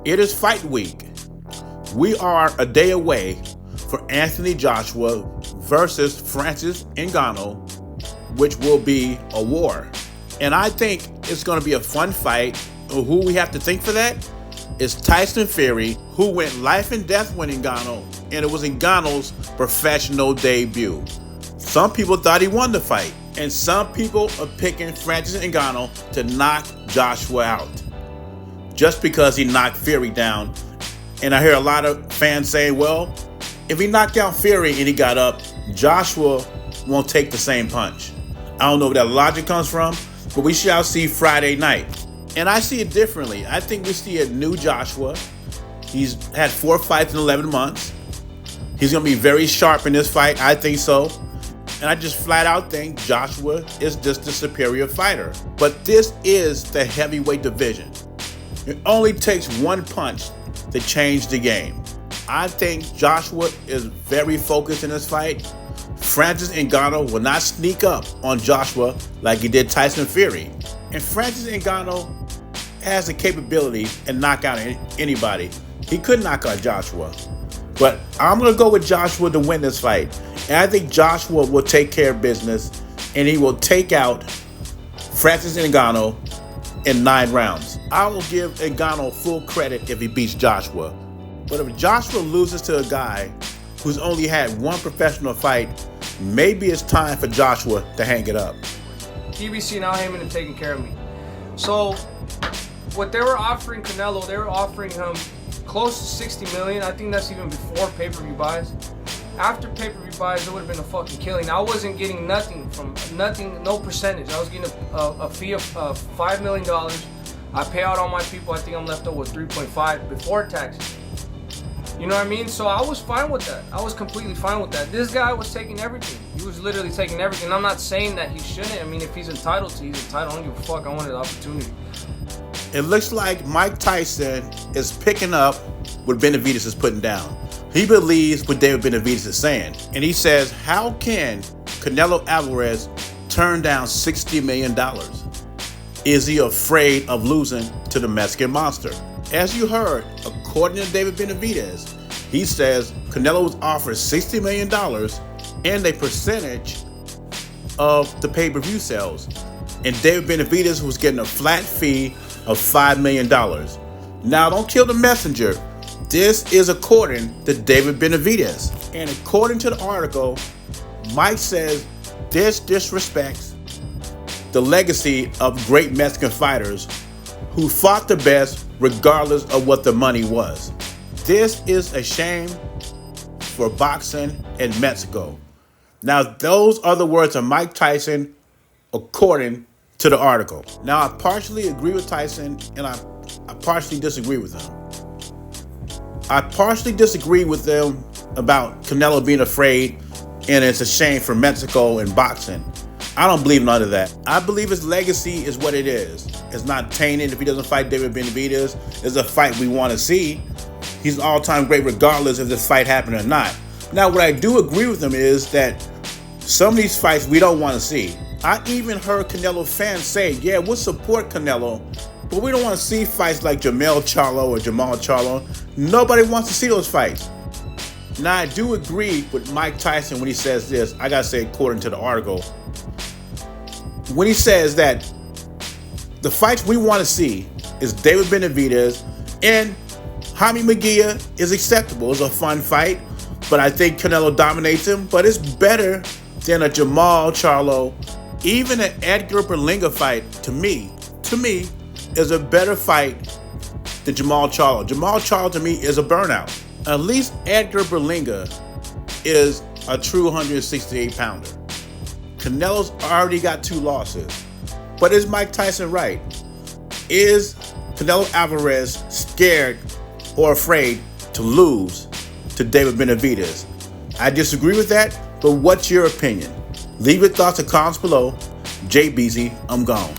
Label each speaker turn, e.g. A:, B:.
A: It is fight week. We are a day away for Anthony Joshua versus Francis Ngannou, which will be a war. And I think it's going to be a fun fight. Who we have to think for that is Tyson Fury, who went life and death with Ngannou, and it was Ngannou's professional debut. Some people thought he won the fight, and some people are picking Francis Ngannou to knock Joshua out just because he knocked Fury down. And I hear a lot of fans saying, well, if he knocked down Fury and he got up, Joshua won't take the same punch. I don't know where that logic comes from, but we shall see Friday night. And I see it differently. I think we see a new Joshua. He's had 4 fights in 11 months. He's going to be very sharp in this fight. I think so. And I just flat out think Joshua is just the superior fighter. But this is the heavyweight division. It only takes one punch to change the game. I think Joshua is very focused in this fight. Francis Ngannou will not sneak up on Joshua like he did Tyson Fury. And Francis Ngannou has the capability to knock out anybody. He could knock out Joshua. But I'm going to go with Joshua to win this fight. And I think Joshua will take care of business, and he will take out Francis Ngannou in 9 rounds. I will give Ngannou full credit if he beats Joshua. But if Joshua loses to a guy who's only had one professional fight, maybe it's time for Joshua to hang it up.
B: TBC now Heyman and taking care of me. So what they were offering Canelo, they were offering him close to 60 million. I think that's even before pay-per-view buys. After pay-per-view buys, it would have been a fucking killing. I wasn't getting nothing, no percentage. I was getting a fee of $5 million. I pay out all my people. I think I'm left over with 3.5 before taxes. You know what I mean? So I was fine with that. I was completely fine with that. This guy was taking everything. He was literally taking everything. I'm not saying that he shouldn't. I mean, if he's entitled to, he's entitled. I don't give a fuck. I wanted the opportunity.
A: It looks like Mike Tyson is picking up what Benavidez is putting down. He believes what David Benavidez is saying. And he says, how can Canelo Alvarez turn down $60 million? Is he afraid of losing to the Mexican Monster? As you heard, according to David Benavidez, he says Canelo was offered $60 million and a percentage of the pay-per-view sales. And David Benavidez was getting a flat fee of $5 million. Now, don't kill the messenger. This is according to David Benavidez. And according to the article, Mike says this disrespects the legacy of great Mexican fighters who fought the best regardless of what the money was. This is a shame for boxing in Mexico. Now, those are the words of Mike Tyson according to the article. Now, I partially agree with Tyson, and I partially disagree with him. I partially disagree with them about Canelo being afraid, and it's a shame for Mexico and boxing. I don't believe none of that. I believe his legacy is what it is. It's not tainted if he doesn't fight David Benavidez. It's a fight we want to see. He's an all-time great regardless if this fight happened or not. Now, what I do agree with him is that some of these fights we don't want to see. I even heard Canelo fans say, yeah, we'll support Canelo, but we don't want to see fights like Jamal Charlo. Nobody wants to see those fights. Now, I do agree with Mike Tyson when he says this. I got to say, according to the article, when he says that the fights we want to see is David Benavidez, and Jaime Munguia is acceptable. It's a fun fight, but I think Canelo dominates him. But it's better than a Jamal Charlo. Even an Edgar Berlanga fight, to me, is a better fight than Jamal Charlo. Jamal Charlo, to me, is a burnout. At least Edgar Berlanga is a true 168-pounder. Canelo's already got 2 losses. But is Mike Tyson right? Is Canelo Alvarez scared or afraid to lose to David Benavidez? I disagree with that, but what's your opinion? Leave your thoughts and comments below. JBZ, I'm gone.